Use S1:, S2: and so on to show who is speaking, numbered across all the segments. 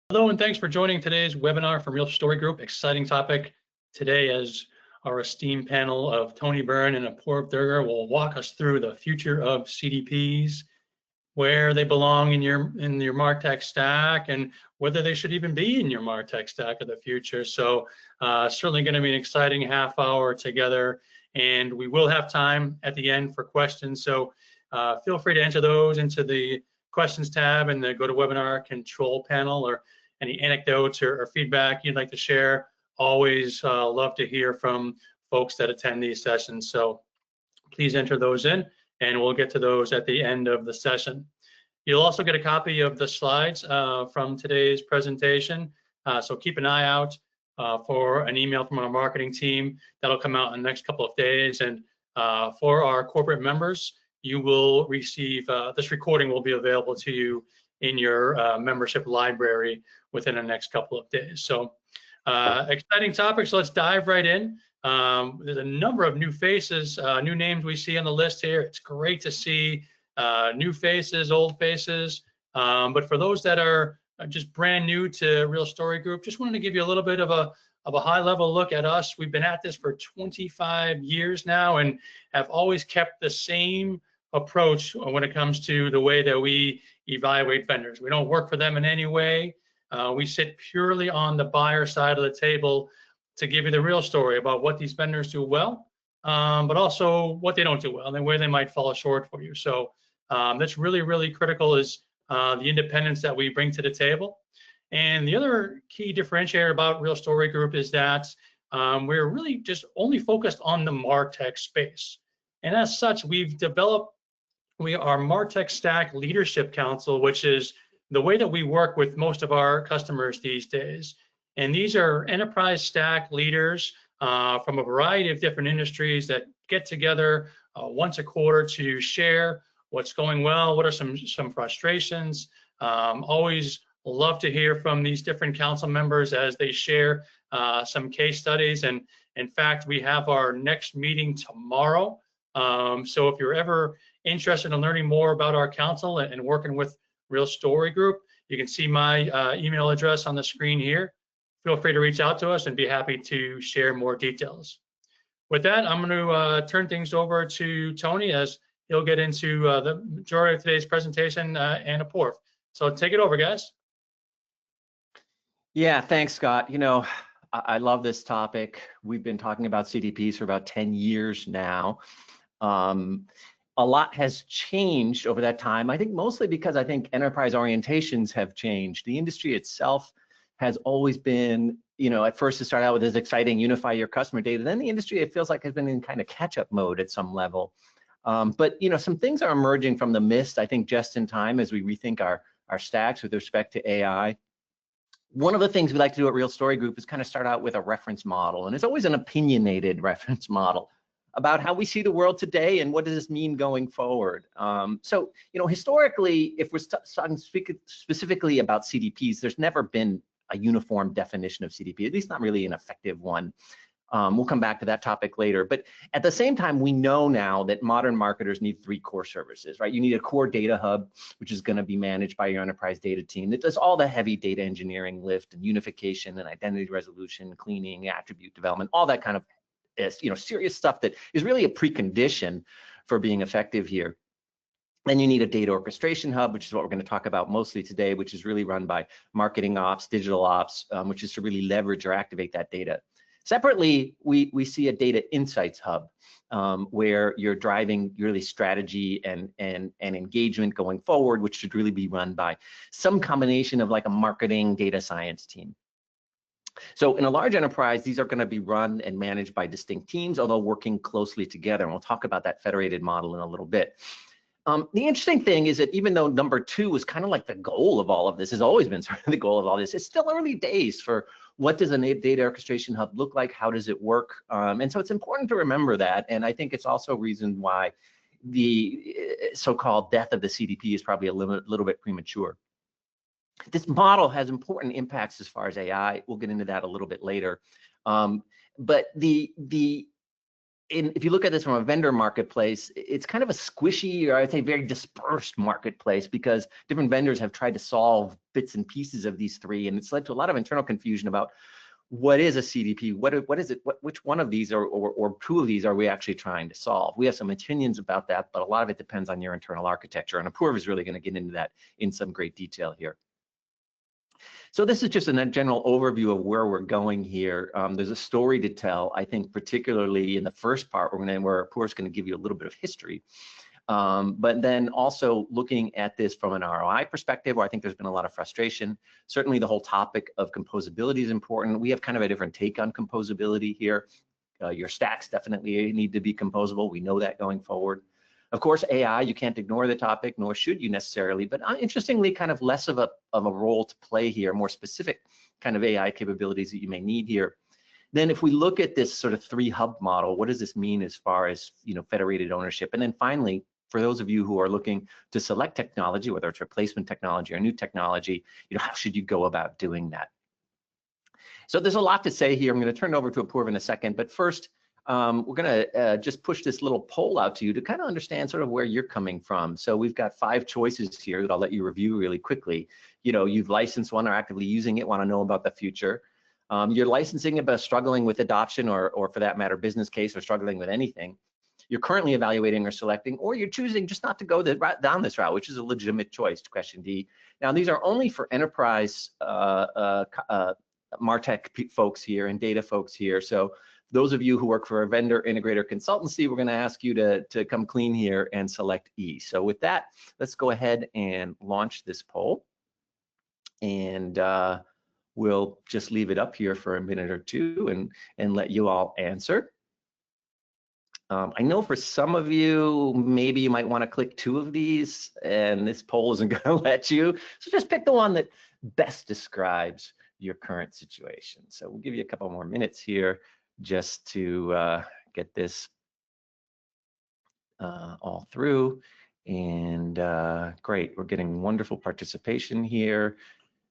S1: Hello, and thanks for joining today's webinar from Real Story Group. Exciting topic today as our esteemed panel of Tony Byrne and Apoorv Durga will walk us through the future of CDPs, where they belong in your MarTech stack, and whether they should even be in your MarTech stack of the future. So certainly going to be an exciting half hour together, and we will have time at the end for questions. So feel free to enter those into the questions tab in the GoToWebinar control panel, or any anecdotes or feedback you'd like to share. Always love to hear from folks that attend these sessions. So please enter those in, and we'll get to those at the end of the session. You'll also get a copy of the slides from today's presentation. So keep an eye out for an email from our marketing team that'll come out in the next couple of days. And for our corporate members, you will receive, this recording will be available to you in your membership library within the next couple of days. So exciting topics. So let's dive right in. There's a number of new faces, new names we see on the list here. It's great to see new faces, old faces. But for those that are just brand new to Real Story Group, just wanted to give you a little bit of a high-level look at us. We've been at this for 25 years now and have always kept the same approach when it comes to the way that we evaluate vendors. We don't work for them in any way. We sit purely on the buyer side of the table to give you the real story about what these vendors do well, but also what they don't do well and where they might fall short for you. So that's really, really critical, is the independence that we bring to the table. And the other key differentiator about Real Story Group is that we're really just only focused on the MarTech space. And as such, we've developed our MarTech Stack Leadership Council, which is the way that we work with most of our customers these days. And these are enterprise stack leaders from a variety of different industries that get together once a quarter to share what's going well, what are some frustrations. Always love to hear from these different council members as they share some case studies. And in fact, we have our next meeting tomorrow. So if you're ever interested in learning more about our council and working with Real Story Group, you can see my email address on the screen here. Feel free to reach out to us and be happy to share more details. With that, I'm going to turn things over to Tony, as he'll get into the majority of today's presentation and Apoorv. So take it over, guys.
S2: Yeah, thanks, Scott. You know, I love this topic. We've been talking about CDPs for about 10 years now. A lot has changed over that time. I think mostly because I think enterprise orientations have changed. The industry itself has always been, you know, at first it started out with this exciting unify your customer data. Then the industry, it feels like, has been in kind of catch-up mode at some level. But, you know, some things are emerging from the mist, I think, just in time as we rethink our stacks with respect to AI. One of the things we like to do at Real Story Group is kind of start out with a reference model, and it's always an opinionated reference model about how we see the world today and what does this mean going forward. So, you know, historically, if we're talking specifically about CDPs, there's never been a uniform definition of CDP, at least not really an effective one. We'll come back to that topic later. But at the same time, we know now that modern marketers need 3 core services, right? You need a core data hub, which is going to be managed by your enterprise data team that does all the heavy data engineering lift and unification and identity resolution, cleaning, attribute development, all that kind of, you know, serious stuff that is really a precondition for being effective here. Then you need a data orchestration hub, which is what we're going to talk about mostly today, which is really run by marketing ops, digital ops, which is to really leverage or activate that data. Separately, we see a data insights hub where you're driving really strategy and engagement going forward, which should really be run by some combination of like a marketing data science team. So in a large enterprise, these are going to be run and managed by distinct teams, although working closely together. And we'll talk about that federated model in a little bit. The interesting thing is that even though number 2 is kind of like the goal of all of this, has always been sort of the goal of all this, it's still early days for what does a data orchestration hub look like, how does it work? And so it's important to remember that. And I think it's also a reason why the so-called death of the CDP is probably a little bit premature. This model has important impacts as far as AI. We'll get into that a little bit later. But the if you look at this from a vendor marketplace, it's kind of a squishy, or I'd say very dispersed marketplace, because different vendors have tried to solve bits and pieces of these three, and it's led to a lot of internal confusion about what is a CDP, what is it, which one of these or two of these are we actually trying to solve. We have some opinions about that, but a lot of it depends on your internal architecture, and Apoorv is really going to get into that in some great detail here. So this is just a general overview of where we're going here. There's a story to tell, I think, particularly in the first part, where Apoorv's going to give you a little bit of history. But then also looking at this from an ROI perspective, where I think there's been a lot of frustration. Certainly the whole topic of composability is important. We have kind of a different take on composability here. Your stacks definitely need to be composable. We know that going forward. Of course, AI, you can't ignore the topic, nor should you necessarily, but interestingly, kind of less of a role to play here, more specific kind of AI capabilities that you may need here. Then if we look at this sort of 3-hub model, what does this mean as far as, federated ownership? And then finally, for those of you who are looking to select technology, whether it's replacement technology or new technology, how should you go about doing that? So there's a lot to say here. I'm going to turn it over to Apoorv in a second, but first, we're going to just push this little poll out to you to kind of understand sort of where you're coming from. So we've got 5 choices here that I'll let you review really quickly. You've licensed one or actively using it, want to know about the future. You're licensing it but struggling with adoption, or for that matter, business case, or struggling with anything. You're currently evaluating or selecting, or you're choosing just not to go down this route, which is a legitimate choice, question D. Now, these are only for enterprise MarTech folks here and data folks here. So those of you who work for a vendor, integrator, consultancy, we're going to ask you to come clean here and select E. So with that, let's go ahead and launch this poll. And we'll just leave it up here for a minute or two and let you all answer. I know for some of you, maybe you might want to click 2 of these, and this poll isn't going to let you. So just pick the one that best describes your current situation. So we'll give you a couple more minutes here just to get this all through. And great, we're getting wonderful participation here.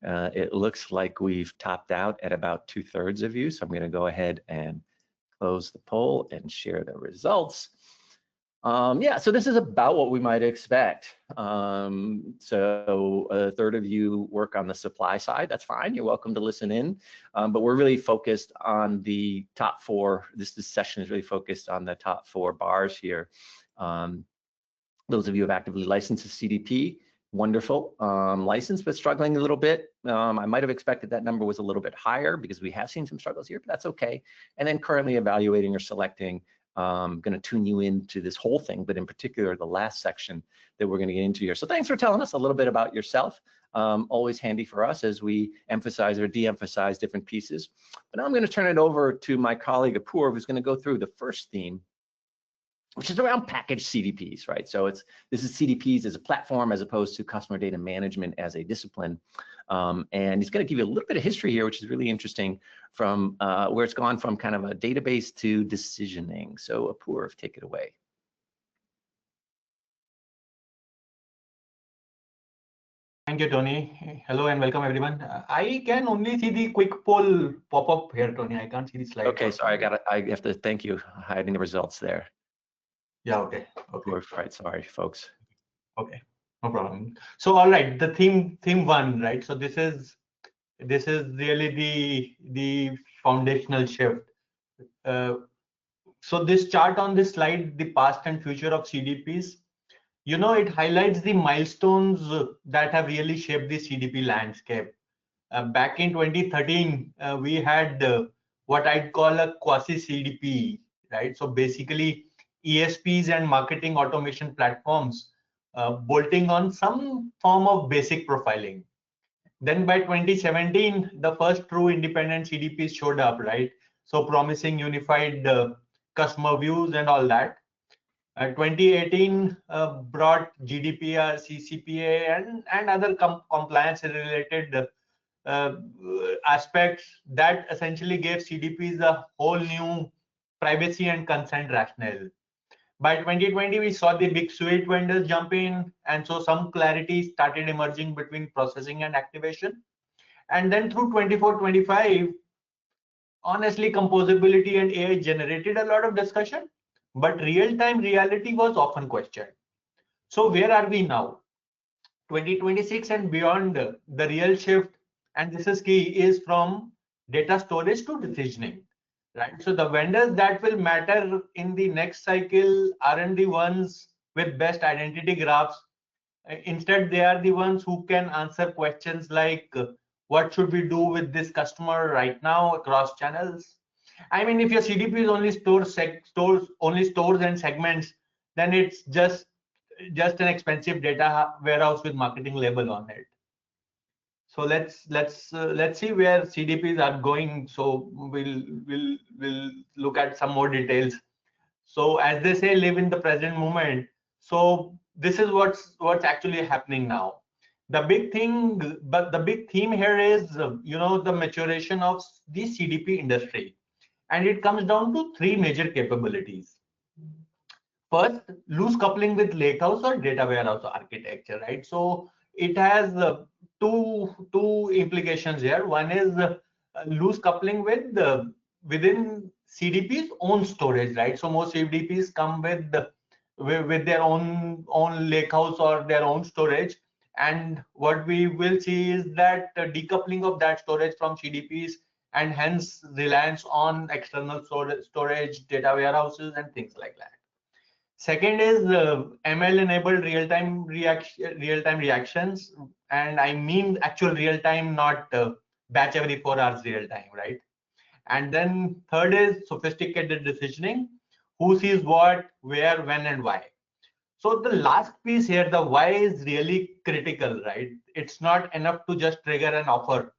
S2: It looks like we've topped out at about 2/3 of you. So I'm going to go ahead and close the poll and share the results. Yeah, so this is about what we might expect. So 1/3 of you work on the supply side. That's fine. You're welcome to listen in. But we're really focused on the top 4. This session is really focused on the top 4 bars here. Those of you who have actively licensed a CDP, wonderful. Licensed but struggling a little bit. I might have expected that number was a little bit higher because we have seen some struggles here, but that's okay. And then currently evaluating or selecting. I'm going to tune you into this whole thing, but in particular, the last section that we're going to get into here. So thanks for telling us a little bit about yourself. Always handy for us as we emphasize or de-emphasize different pieces. But now I'm going to turn it over to my colleague Apoorv, who's going to go through the first theme, which is around packaged CDPs, right? So this is CDPs as a platform as opposed to customer data management as a discipline. And he's going to give you a little bit of history here, which is really interesting, from where it's gone from kind of a database to decisioning. So Apoorv, take it away.
S3: Thank you, Tony. Hello and welcome, everyone. I can only see the quick poll pop up here, Tony. I can't see the slide.
S2: Okay, sorry, I have to thank you hiding the results there.
S3: Yeah, okay.
S2: Right, sorry, folks.
S3: Okay, no problem. So, all right, the theme 1, right? So this is really the foundational shift. So this chart on this slide, the past and future of CDPs, it highlights the milestones that have really shaped the CDP landscape. Back in 2013, we had what I'd call a quasi-CDP, right? So basically, ESPs and marketing automation platforms bolting on some form of basic profiling. Then by 2017, the first true independent CDPs showed up, right? So promising unified customer views and all that. 2018 brought GDPR, CCPA, and other compliance-related aspects that essentially gave CDPs a whole new privacy and consent rationale. By 2020, we saw the big suite vendors jump in, and so some clarity started emerging between processing and activation. And then through 24-25, honestly, composability and AI generated a lot of discussion, but real-time reality was often questioned. So where are we now? 2026 and beyond, the real shift, and this is key, is from data storage to decisioning, right? So the vendors that will matter in the next cycle aren't the ones with best identity graphs. Instead, they are the ones who can answer questions like, what should we do with this customer right now across channels? I mean, if your CDP is only stores and segments, then it's just an expensive data warehouse with marketing label on it. So let's see where CDPs are going. So we'll look at some more details. So as they say, live in the present moment. So this is what's actually happening now. The big thing, but the big theme here is the maturation of the CDP industry, and it comes down to three major capabilities. First, loose coupling with lakehouse or data warehouse architecture, right? So it has two implications here. One is loose coupling with within CDP's own storage, right? So most CDPs come with their own lakehouse or their own storage, and what we will see is that decoupling of that storage from CDPs, and hence reliance on external storage, data warehouses, and things like that. Second is ML-enabled real-time reactions, and I mean actual real-time, not batch every 4 hours real-time, right? And then third is sophisticated decisioning, who sees what, where, when, and why. So the last piece here, the why, is really critical, right? It's not enough to just trigger an offer.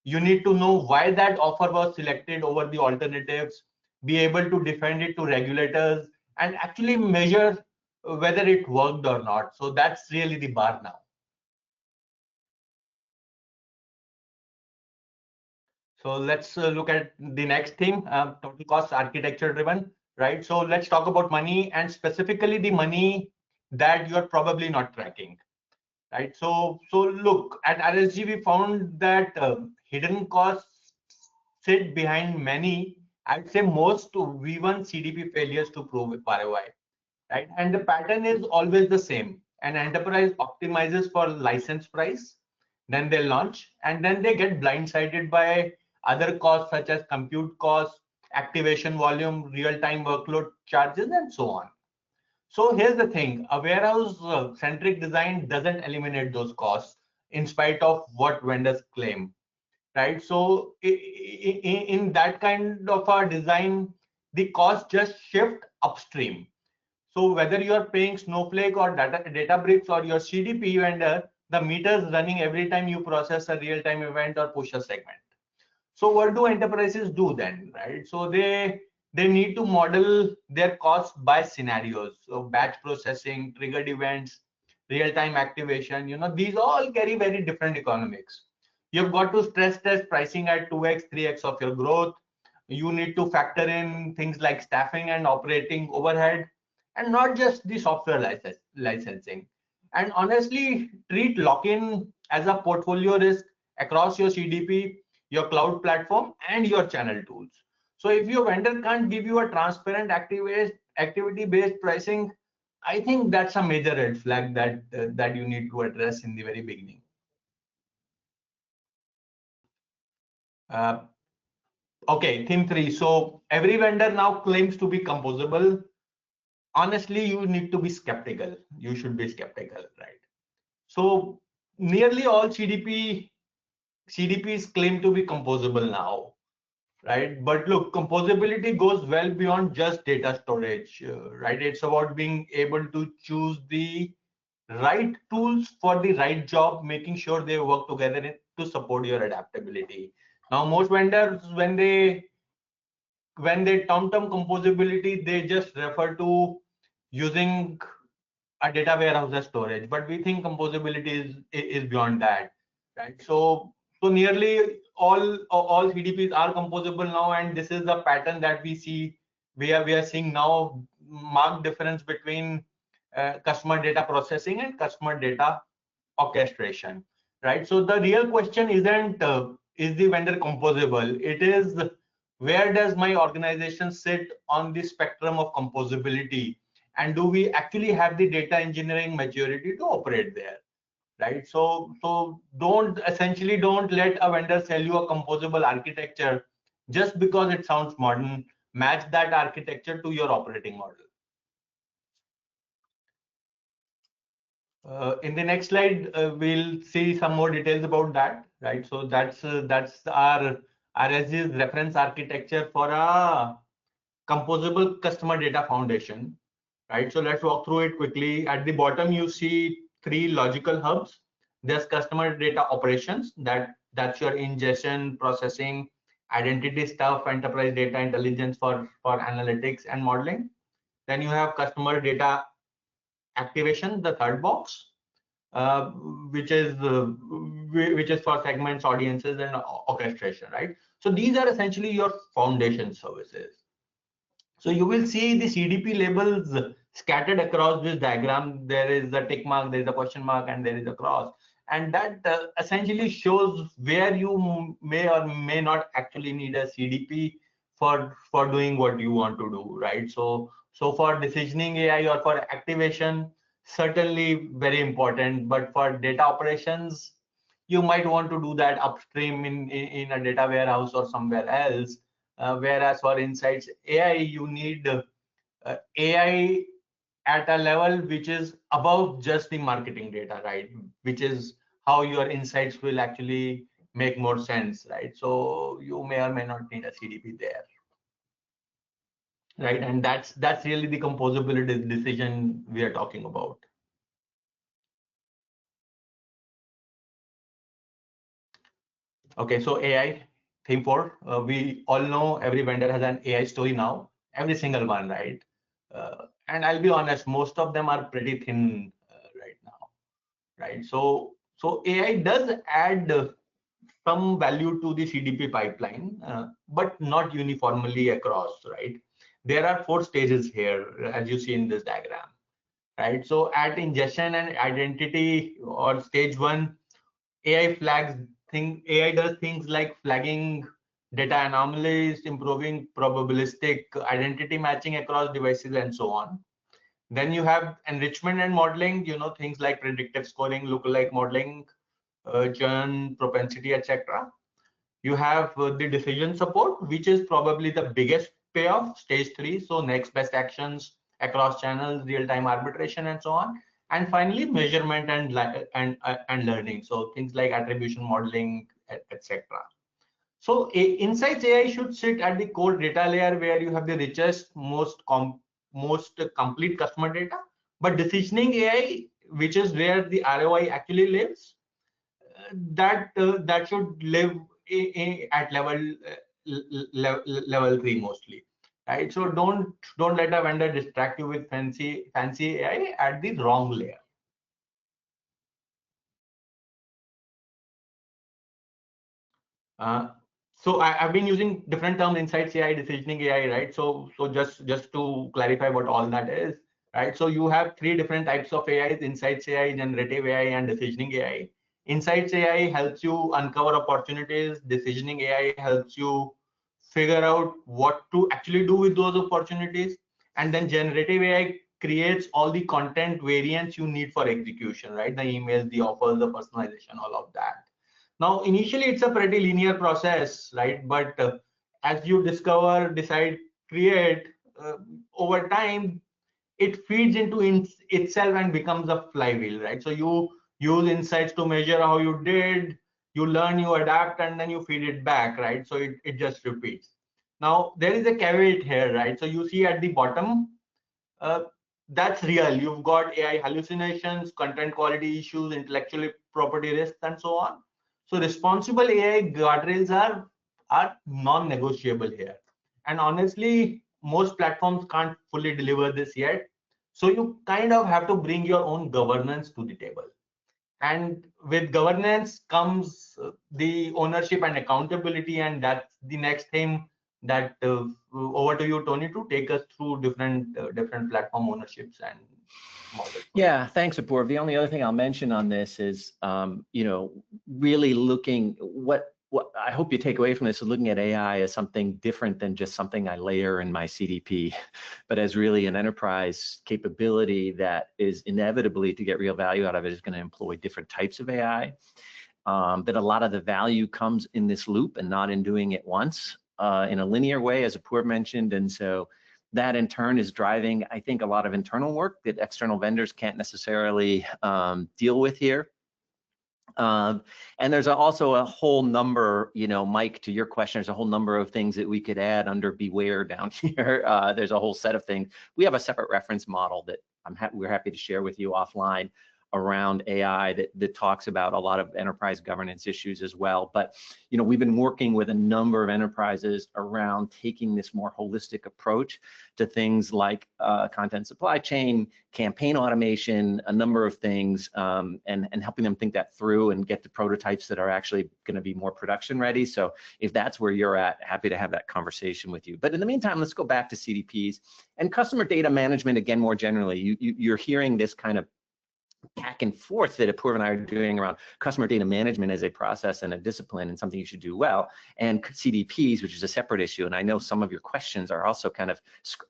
S3: You need to know why that offer was selected over the alternatives, be able to defend it to regulators, and actually measure whether it worked or not. So that's really the bar now. So let's look at the next theme, total cost architecture driven, right? So let's talk about money, and specifically the money that you're probably not tracking, right? So look, at RSG, we found that hidden costs sit behind many, I'd say most V1 CDP failures to prove ROI, right? And the pattern is always the same. An enterprise optimizes for license price, then they launch, and then they get blindsided by other costs such as compute costs, activation volume, real-time workload charges, and so on. So here's the thing, a warehouse-centric design doesn't eliminate those costs in spite of what vendors claim, right? So in that kind of a design, the costs just shift upstream. So whether you are paying Snowflake or Databricks or your CDP vendor, the meter's running every time you process a real-time event or push a segment. So what do enterprises do then, right? So they need to model their costs by scenarios. So batch processing, triggered events, real-time activation, these all carry very different economics. You've got to stress test pricing at 2x, 3x of your growth. You need to factor in things like staffing and operating overhead, and not just the software licensing. And honestly, treat lock-in as a portfolio risk across your CDP, your cloud platform, and your channel tools. So if your vendor can't give you a transparent activity-based pricing, I think that's a major red flag that you need to address in the very beginning. Okay, theme 3. So every vendor now claims to be composable. Honestly, you need to be skeptical. You should be skeptical, right? So nearly all CDPs claim to be composable now, right? But look, composability goes well beyond just data storage, right? It's about being able to choose the right tools for the right job, making sure they work together to support your adaptability. Now, most vendors, when they term composability, they just refer to using a data warehouse as storage, but we think composability is beyond that, right? So nearly all CDPs are composable now, and this is the pattern that we see. We are seeing now marked difference between customer data processing and customer data orchestration, right? So the real question isn't is the vendor composable, it is where does my organization sit on the spectrum of composability, and do we actually have the data engineering maturity to operate there, right? So don't let a vendor sell you a composable architecture just because it sounds modern. Match that architecture to your operating model. In the next slide, we'll see some more details about that, right? So that's our RSG's reference architecture for a composable customer data foundation, right? So let's walk through it quickly. At the bottom, you see 3 logical hubs. There's customer data operations, that's your ingestion, processing, identity stuff, enterprise data intelligence for analytics and modeling. Then you have customer data activation, the third box, uh, which is for segments, audiences, and orchestration, right? So these are essentially your foundation services. So you will see the CDP labels scattered across this diagram. There is a tick mark, there is a question mark, and there is a cross. And that essentially shows where you may or may not actually need a CDP for doing what you want to do, right? So for decisioning AI or for activation, certainly very important. But for data operations, you might want to do that upstream in a data warehouse or somewhere else. Whereas for insights AI, you need AI at a level which is above just the marketing data, right? Which is how your insights will actually make more sense, right? So you may or may not need a CDP there, right? And that's really the composability decision we are talking about. Okay, so AI theme 4. We all know every vendor has an AI story now, every single one, right? And I'll be honest, most of them are pretty thin right now, right? So AI does add some value to the CDP pipeline, but not uniformly across, right? There are 4 stages here, as you see in this diagram, right? So at ingestion and identity, or stage 1, AI does things like flagging data anomalies, improving probabilistic identity matching across devices, and so on. Then you have enrichment and modeling, things like predictive scoring, lookalike modeling, churn, propensity, etc. You have the decision support, which is probably the biggest payoff, stage 3. So next best actions across channels, real-time arbitration, and so on. And finally, measurement and learning. So things like attribution modeling, etc. So Insights AI should sit at the core data layer, where you have the richest, most complete customer data. But decisioning AI, which is where the ROI actually lives, that should live at level 3 mostly, right? So don't let a vendor distract you with fancy AI at the wrong layer. So I've been using different terms: Insights AI, decisioning AI, right? So just to clarify what all that is, right? So you have 3 different types of AIs: Insights AI, generative AI, and decisioning AI. Insights AI helps you uncover opportunities. Decisioning AI helps you figure out what to actually do with those opportunities. And then generative AI creates all the content variants you need for execution, right? The emails, the offers, the personalization, all of that. Now, initially, it's a pretty linear process, right? But as you discover, decide, create, over time, it feeds into itself and becomes a flywheel, right? So you use insights to measure how you did, you learn, you adapt, and then you feed it back, right? So it just repeats. Now, there is a caveat here, right? So you see at the bottom, uh, that's real. You've got AI hallucinations, content quality issues, intellectual property risks, and so on. So responsible AI guardrails are non-negotiable here. And honestly, most platforms can't fully deliver this yet. So you kind of have to bring your own governance to the table. And with governance comes the ownership and accountability, and that's the next thing that over to you, Tony, to take us through different platform ownerships and models.
S2: Yeah, thanks, Apoorv. The only other thing I'll mention on this is, really looking what I hope you take away from this looking at AI as something different than just something I layer in my CDP, but as really an enterprise capability that is inevitably, to get real value out of it, is going to employ different types of AI. That a lot of the value comes in this loop and not in doing it once in a linear way, as Apoorv mentioned. And so that in turn is driving, I think, a lot of internal work that external vendors can't necessarily deal with here. And there's also a whole number, Mike, to your question, there's a whole number of things that we could add under beware down here. There's a whole set of things. We have a separate reference model that we're happy to share with you offline around AI that talks about a lot of enterprise governance issues as well. But we've been working with a number of enterprises around taking this more holistic approach to things like content supply chain, campaign automation, a number of things, and helping them think that through and get the prototypes that are actually going to be more production ready. So if that's where you're at, happy to have that conversation with you. But in the meantime, let's go back to CDPs and customer data management again more generally. You're hearing this kind of back and forth that Apoorv and I are doing around customer data management as a process and a discipline and something you should do well, and CDPs, which is a separate issue. And I know some of your questions are also kind of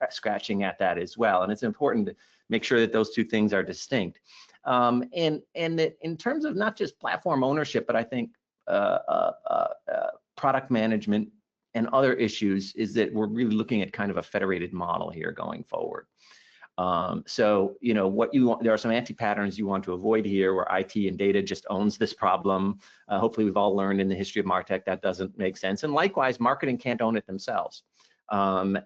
S2: scratching at that as well. And it's important to make sure that those two things are distinct. And that in terms of not just platform ownership, but I think product management and other issues, is that we're really looking at kind of a federated model here going forward. So, what you want, there are some anti-patterns you want to avoid here, where IT and data just owns this problem. Hopefully we've all learned in the history of MarTech that doesn't make sense. And likewise, marketing can't own it themselves. And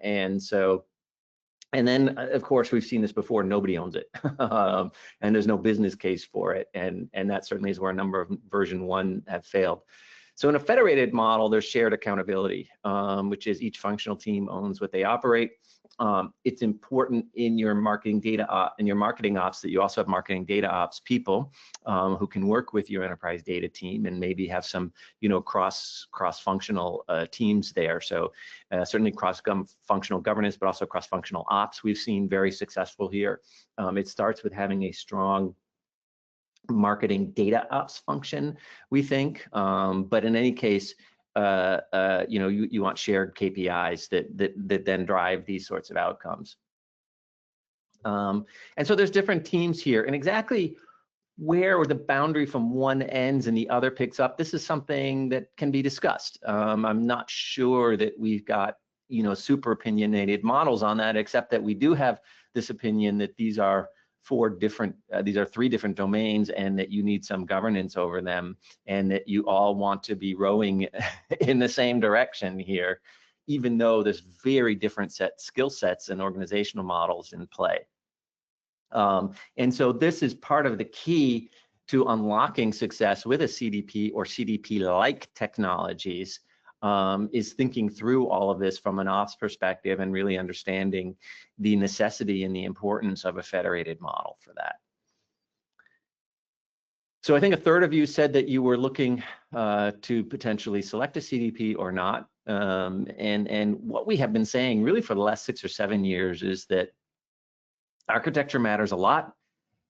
S2: then of course, we've seen this before, nobody owns it. And there's no business case for it. And that certainly is where a number of version 1 have failed. So in a federated model, there's shared accountability, which is each functional team owns what they operate. It's important in your marketing data in your marketing ops that you also have marketing data ops people who can work with your enterprise data team and maybe have some cross-functional teams there. So certainly cross-functional governance, but also cross-functional ops we've seen very successful here. It starts with having a strong marketing data ops function, we think, but in any case, you want shared KPIs that then drive these sorts of outcomes. And so there's different teams here, and exactly where the boundary from one ends and the other picks up, this is something that can be discussed. I'm not sure that we've got super opinionated models on that, except that we do have this opinion that these are three different domains, and that you need some governance over them, and that you all want to be rowing in the same direction here, even though there's very different skill sets and organizational models in play. And so this is part of the key to unlocking success with a CDP or CDP-like technologies, is thinking through all of this from an ops perspective and really understanding the necessity and the importance of a federated model for that. So I think a third of you said that you were looking to potentially select a CDP or not. And what we have been saying really for the last 6 or 7 years is that architecture matters a lot.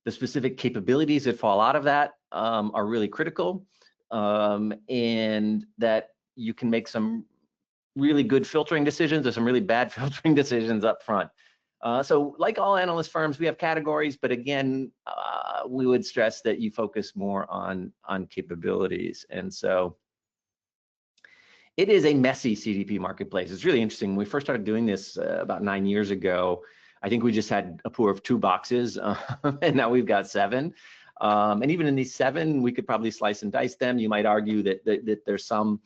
S2: The specific capabilities that fall out of that are really critical, and that you can make some really good filtering decisions or some really bad filtering decisions up front. So like all analyst firms, we have categories, but again, we would stress that you focus more on capabilities. And so it is a messy CDP marketplace. It's really interesting. When we first started doing this about 9 years ago, I think we just had Apoorv 2 boxes, and now we've got 7. And even in these 7, we could probably slice and dice them. You might argue that there's some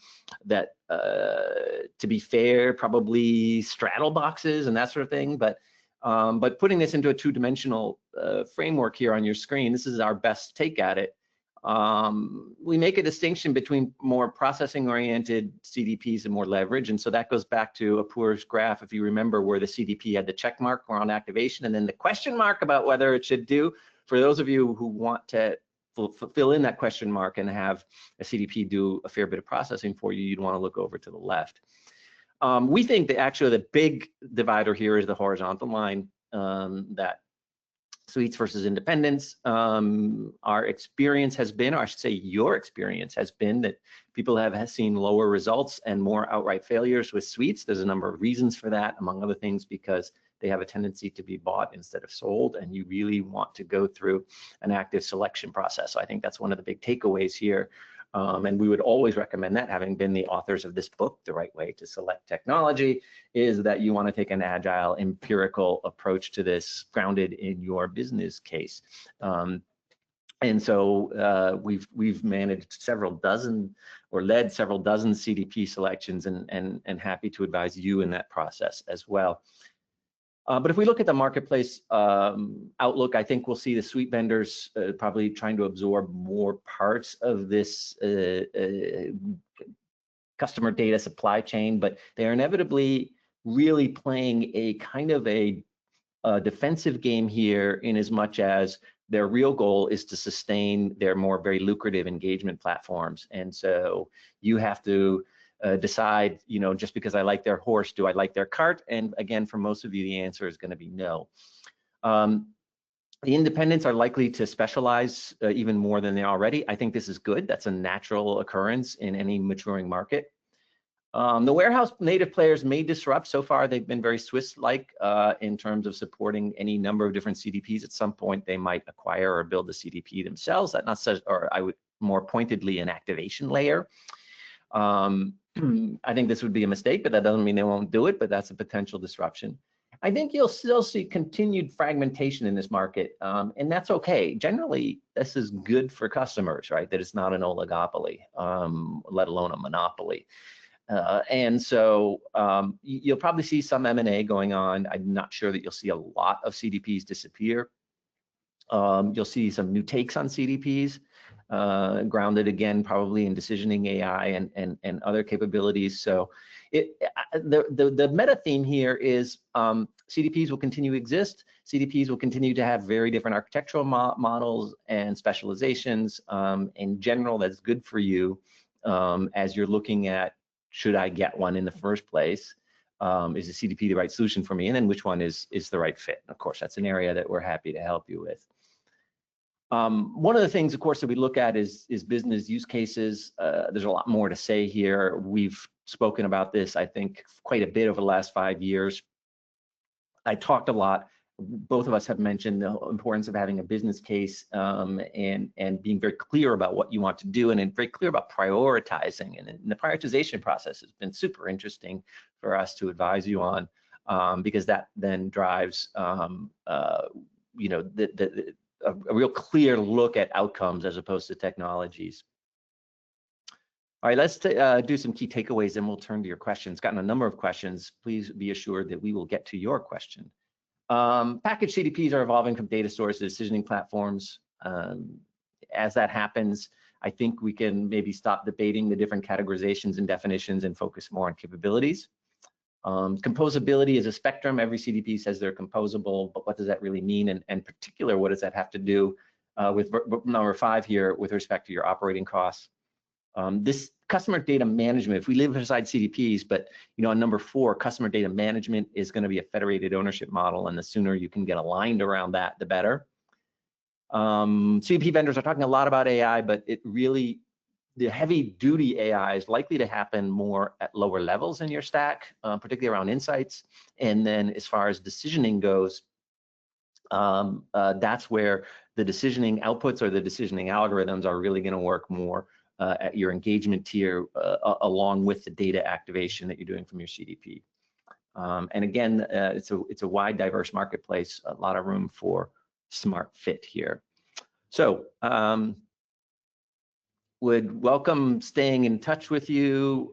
S2: that, to be fair, probably straddle boxes and that sort of thing. But putting this into a 2-dimensional framework here on your screen, this is our best take at it. We make a distinction between more processing-oriented CDPs and more leverage. And so that goes back to Apoorv's graph, if you remember, where the CDP had the check mark around activation and then the question mark about whether it should do. For those of you who want to fill in that question mark and have a CDP do a fair bit of processing for you, you'd want to look over to the left. We think that actually the big divider here is the horizontal line that suites versus independents. Our experience has been, or I should say your experience has been, that people have seen lower results and more outright failures with suites. There's a number of reasons for that, among other things, because they have a tendency to be bought instead of sold, and you really want to go through an active selection process. So I think that's one of the big takeaways here. And we would always recommend that, having been the authors of this book, The Right Way to Select Technology, is that you want to take an agile, empirical approach to this, grounded in your business case. And so we've managed several dozen, or led several dozen CDP selections, and happy to advise you in that process as well. But if we look at the marketplace outlook, I think we'll see the suite vendors probably trying to absorb more parts of this customer data supply chain, but they are inevitably really playing a kind of a defensive game here, in as much as their real goal is to sustain their very lucrative engagement platforms. And so you have to decide, just because I like their horse, do I like their cart? And again, for most of you, the answer is going to be no. The independents are likely to specialize even more than they already. I think this is good. That's a natural occurrence in any maturing market. The warehouse native players may disrupt. So far, they've been very Swiss-like in terms of supporting any number of different CDPs. At some point, they might acquire or build a CDP themselves. That not says, or I would more pointedly, an activation layer. I think this would be a mistake, but that doesn't mean they won't do it, but that's a potential disruption. I think you'll still see continued fragmentation in this market, and that's okay. Generally, this is good for customers, right? That it's not an oligopoly, let alone a monopoly. And so you'll probably see some M&A going on. I'm not sure that you'll see a lot of CDPs disappear. You'll see some new takes on CDPs, grounded again probably in decisioning AI and other capabilities. So the meta theme here is CDPs will continue to exist. CDPs will continue to have very different architectural models and specializations. In general, that's good for you as you're looking at, should I get one in the first place? Is the CDP the right solution for me? And then which one is the right fit? And of course, that's an area that we're happy to help you with. One of the things, of course, that we look at is business use cases. There's a lot more to say here. We've spoken about this, I think, quite a bit over the last 5 years. I talked a lot. Both of us have mentioned the importance of having a business case and being very clear about what you want to do, and very clear about prioritizing. And the prioritization process has been super interesting for us to advise you on, because that then drives a real clear look at outcomes as opposed to technologies. All right, let's do some key takeaways, and we'll turn to your questions. Gotten a number of questions. Please be assured that we will get to your question. Package CDPs are evolving from data stores to decisioning platforms. As that happens, I think we can maybe stop debating the different categorizations and definitions and focus more on capabilities. Composability is a spectrum. Every CDP says they're composable, but what does that really mean? And in particular, what does that have to do with number 5 here with respect to your operating costs? This customer data management, if we leave aside CDPs, but on number 4, customer data management is going to be a federated ownership model, and the sooner you can get aligned around that, the better. CDP vendors are talking a lot about AI, but it really, the heavy duty AI is likely to happen more at lower levels in your stack, particularly around insights. And then as far as decisioning goes, that's where the decisioning outputs or the decisioning algorithms are really going to work more at your engagement tier, along with the data activation that you're doing from your CDP. And again, it's a wide, diverse marketplace, a lot of room for smart fit here. So would welcome staying in touch with you.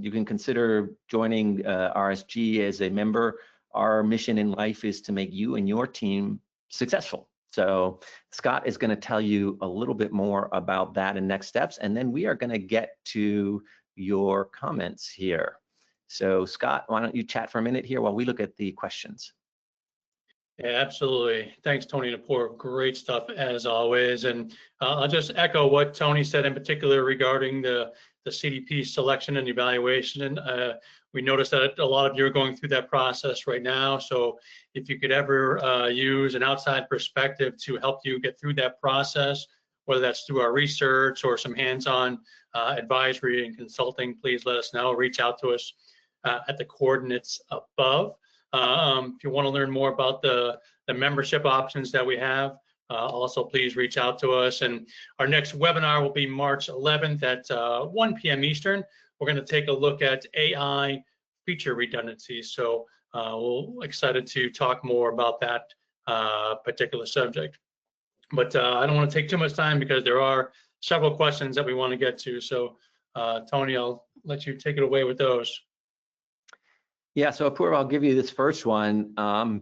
S2: You can consider joining RSG as a member. Our mission in life is to make you and your team successful. So Scott is going to tell you a little bit more about that and next steps, and then we are going to get to your comments here. So Scott, why don't you chat for a minute here while we look at the questions?
S1: Yeah, absolutely. Thanks, Tony and Apoorv. Great stuff as always. And I'll just echo what Tony said in particular regarding the CDP selection and evaluation. We noticed that a lot of you are going through that process right now. So if you could ever use an outside perspective to help you get through that process, whether that's through our research or some hands-on advisory and consulting, please let us know. Reach out to us at the coordinates above. If you want to learn more about the membership options that we have, also please reach out to us. And our next webinar will be March 11th at 1 p.m. Eastern. We're going to take a look at AI feature redundancy. So we're excited to talk more about that particular subject. But I don't want to take too much time because there are several questions that we want to get to. So Tony, I'll let you take it away with those.
S2: Yeah, so Apoorv, I'll give you this first one.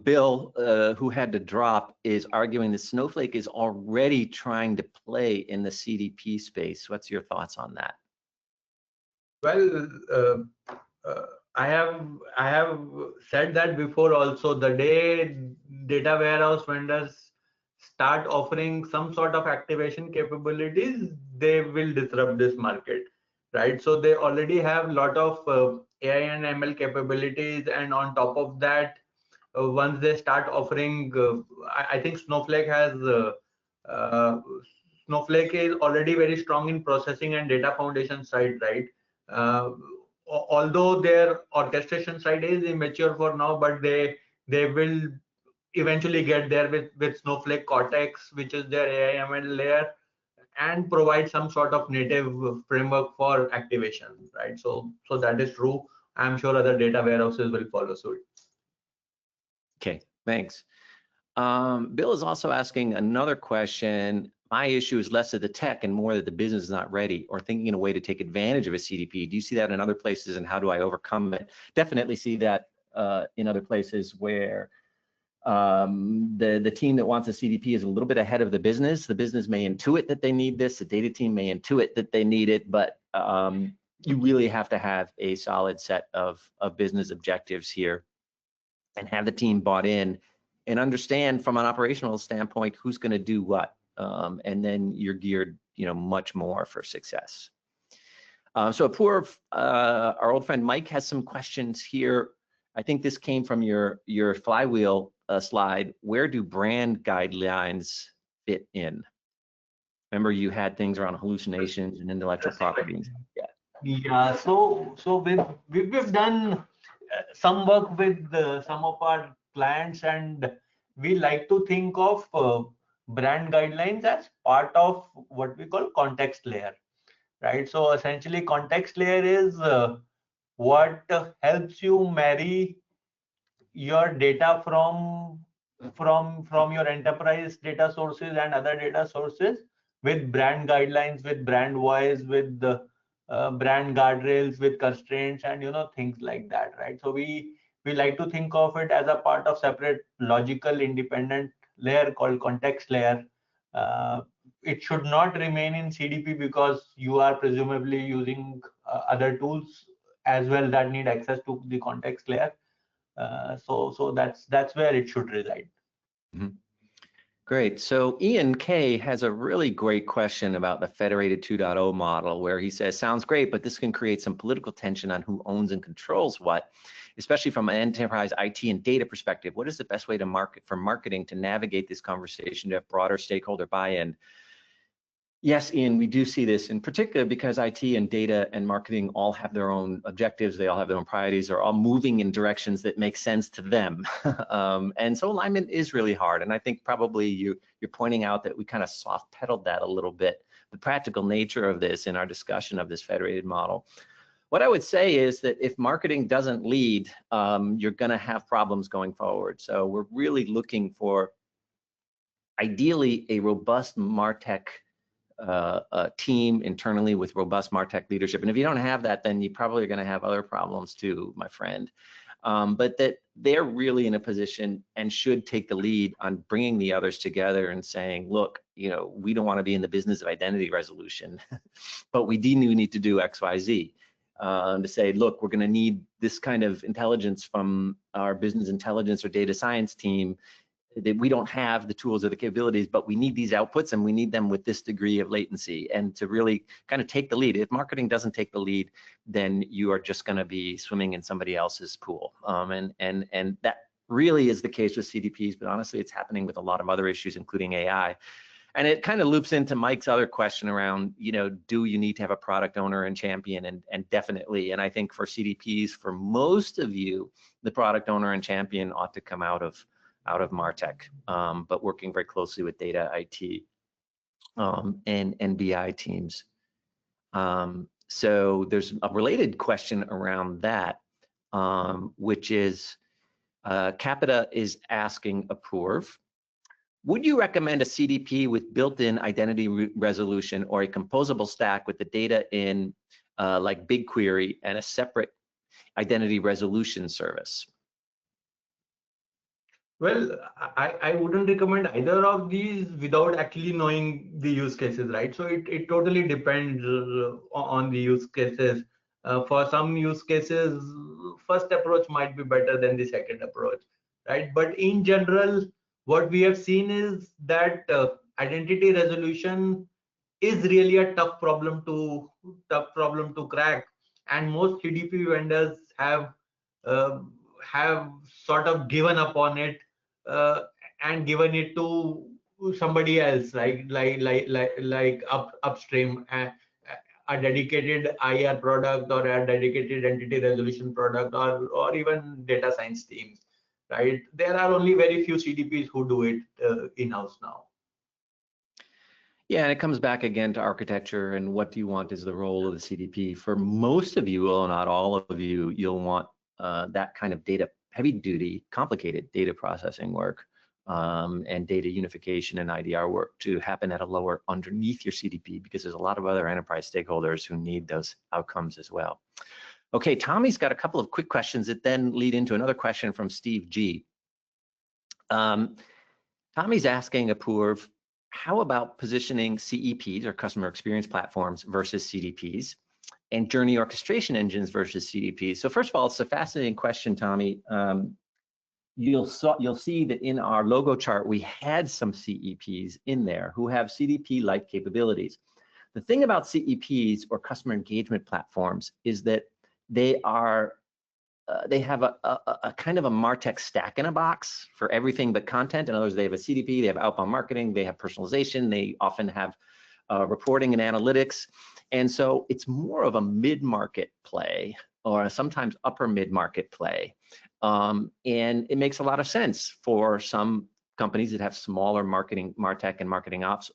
S2: Bill, who had to drop, is arguing that Snowflake is already trying to play in the CDP space. What's your thoughts on that?
S3: Well, I have said that before also. The day data warehouse vendors start offering some sort of activation capabilities, they will disrupt this market, right? So they already have a lot of AI and ML capabilities, and on top of that, once they start offering, I think Snowflake is already very strong in processing and data foundation side, right? Although their orchestration side is immature for now, but they will eventually get there with Snowflake Cortex, which is their AI ML layer, and provide some sort of native framework for activation, right? So that is true. I'm sure other data warehouses will follow suit.
S2: Okay, thanks. Bill is also asking another question. My issue is less of the tech and more that the business is not ready or thinking in a way to take advantage of a CDP. Do you see that in other places, and how do I overcome it? Definitely see that in other places where the team that wants a CDP is a little bit ahead of the business. The business may intuit that they need this, the data team may intuit that they need it, but you really have to have a solid set of business objectives here and have the team bought in and understand from an operational standpoint who's going to do what, and then you're geared, much more for success. So Apoorv, our old friend Mike has some questions here. I think this came from your flywheel slide. Where do brand guidelines fit in? Remember, you had things around hallucinations and intellectual property.
S3: Yeah. So we've done some work with some of our clients, and we like to think of brand guidelines as part of what we call context layer, right? So essentially, context layer is what helps you marry your data from your enterprise data sources and other data sources with brand guidelines, with brand voice, with the brand guardrails, with constraints, and things like that, right? So we like to think of it as a part of separate logical independent layer called context layer. It should not remain in CDP because you are presumably using other tools as well that need access to the context layer. So that's where it should reside.
S2: Mm-hmm. Great. So Ian K has a really great question about the federated 2.0 model, where he says, sounds great, but this can create some political tension on who owns and controls what, especially from an enterprise IT and data perspective. What is the best way to marketing to navigate this conversation to have broader stakeholder buy-in? Yes, Ian, we do see this in particular because IT and data and marketing all have their own objectives. They all have their own priorities. They're all moving in directions that make sense to them. And so alignment is really hard. And I think probably you're pointing out that we kind of soft pedaled that a little bit, the practical nature of this in our discussion of this federated model. What I would say is that if marketing doesn't lead, you're going to have problems going forward. So we're really looking for ideally a robust MarTech a team internally with robust MarTech leadership. And if you don't have that, then you probably are going to have other problems too, my friend. But that they're really in a position and should take the lead on bringing the others together and saying, look, we don't want to be in the business of identity resolution, but we do need to do X, Y, Z. To say, look, we're going to need this kind of intelligence from our business intelligence or data science team we don't have the tools or the capabilities, but we need these outputs and we need them with this degree of latency, and to really kind of take the lead. If marketing doesn't take the lead, then you are just going to be swimming in somebody else's pool. And that really is the case with CDPs, but honestly, it's happening with a lot of other issues, including AI. And it kind of loops into Mike's other question around, do you need to have a product owner and champion? And definitely. And I think for CDPs, for most of you, the product owner and champion ought to come out of MarTech, but working very closely with data, IT, and BI teams. So there's a related question around that, which is Capita is asking Apoorv, would you recommend a CDP with built-in identity resolution or a composable stack with the data in like BigQuery and a separate identity resolution service?
S3: Well, I wouldn't recommend either of these without actually knowing the use cases, right? So it totally depends on the use cases. For some use cases, first approach might be better than the second approach, right? But in general, what we have seen is that identity resolution is really a tough problem to crack, and most CDP vendors have sort of given up on it and given it to somebody else, like upstream, a dedicated IR product or a dedicated entity resolution product, or even data science teams, right? There are only very few CDPs who do it in-house now.
S2: Yeah, and it comes back again to architecture and what do you want is the role of the CDP. For most of you, well, not all of you, you'll want that kind of data, heavy duty, complicated data processing work and data unification and IDR work to happen at a lower underneath your CDP, because there's a lot of other enterprise stakeholders who need those outcomes as well. Okay, Tommy's got a couple of quick questions that then lead into another question from Steve G. Tommy's asking Apoorv, how about positioning CEPs or customer experience platforms versus CDPs, and journey orchestration engines versus CDPs? So first of all, it's a fascinating question, Tommy. You'll see that in our logo chart, we had some CEPs in there who have CDP-like capabilities. The thing about CEPs or customer engagement platforms is that they are they have a kind of a MarTech stack in a box for everything but content. In other words, they have a CDP, they have outbound marketing, they have personalization, they often have reporting and analytics. And so it's more of a mid-market play or sometimes upper mid-market play. And it makes a lot of sense for some companies that have smaller marketing, MarTech and marketing ops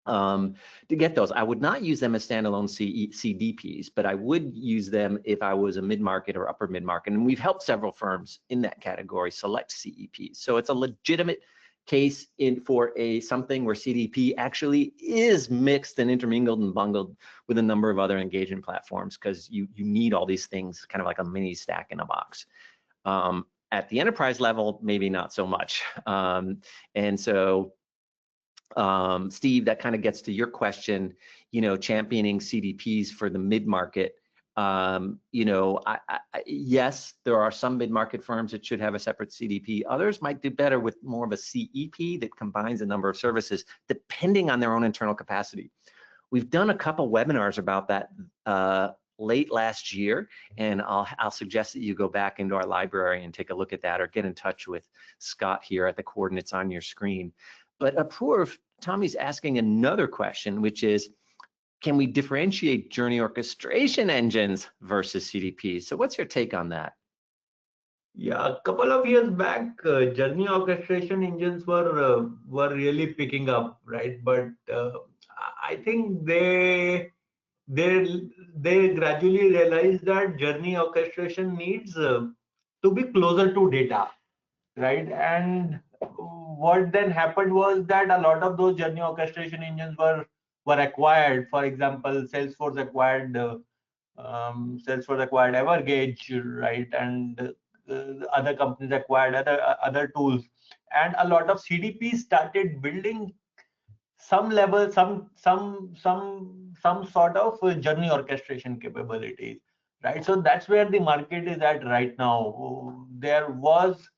S2: to get those. I would not use them as standalone CDPs, but I would use them if I was a mid-market or upper mid-market. And we've helped several firms in that category select CEPs. So it's a legitimate case for something where CDP actually is mixed and intermingled and bundled with a number of other engagement platforms, because you need all these things kind of like a mini stack in a box. At the enterprise level, maybe not so much. And so Steve, that kind of gets to your question, championing CDPs for the mid-market. Yes, there are some mid-market firms that should have a separate CDP. Others might do better with more of a CEP that combines a number of services depending on their own internal capacity. We've done a couple webinars about that late last year, and I'll suggest that you go back into our library and take a look at that, or get in touch with Scott here at the coordinates on your screen. But Apoorv, Tommy's asking another question, which is, can we differentiate journey orchestration engines versus CDPs? So what's your take on that?
S3: Yeah, a couple of years back, journey orchestration engines were really picking up, right? But I think they gradually realized that journey orchestration needs to be closer to data, right? And what then happened was that a lot of those journey orchestration engines were acquired. For example, Salesforce acquired Evergage, right? And other companies acquired other tools, and a lot of CDPs started building some sort of journey orchestration capabilities, right? So that's where the market is at right now. There was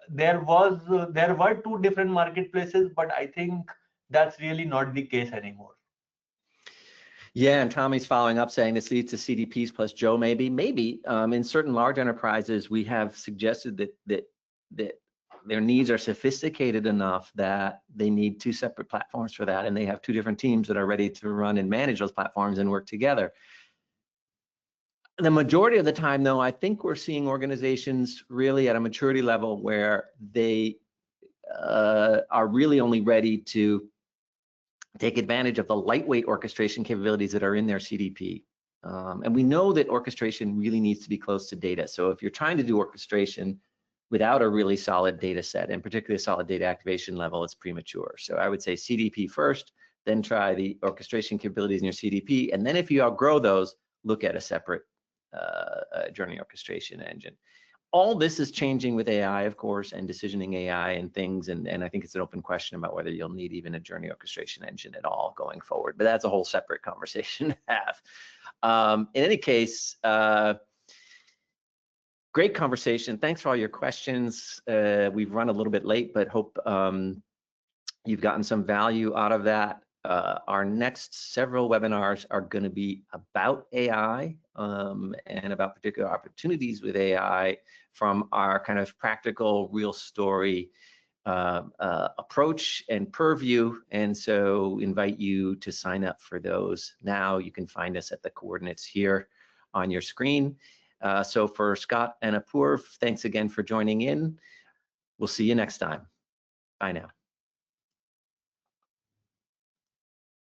S3: there were two different marketplaces, but I think that's really not the case anymore.
S2: Yeah, and Tommy's following up saying this leads to CDPs plus Joe maybe. In certain large enterprises, we have suggested that their needs are sophisticated enough that they need two separate platforms for that, and they have two different teams that are ready to run and manage those platforms and work together. The majority of the time, though, I think we're seeing organizations really at a maturity level where they are really only ready to take advantage of the lightweight orchestration capabilities that are in their CDP. And we know that orchestration really needs to be close to data. So if you're trying to do orchestration without a really solid data set, and particularly a solid data activation level, it's premature. So I would say CDP first, then try the orchestration capabilities in your CDP. And then if you outgrow those, look at a separate journey orchestration engine. All this is changing with AI, of course, and decisioning AI and things. And I think it's an open question about whether you'll need even a journey orchestration engine at all going forward. But that's a whole separate conversation to have. In any case, great conversation. Thanks for all your questions. We've run a little bit late, but hope you've gotten some value out of that. Our next several webinars are going to be about AI and about particular opportunities with AI from our kind of practical, real story approach and purview. And so invite you to sign up for those now. You can find us at the coordinates here on your screen. So for Scott and Apoorv, thanks again for joining in. We'll see you next time. Bye now.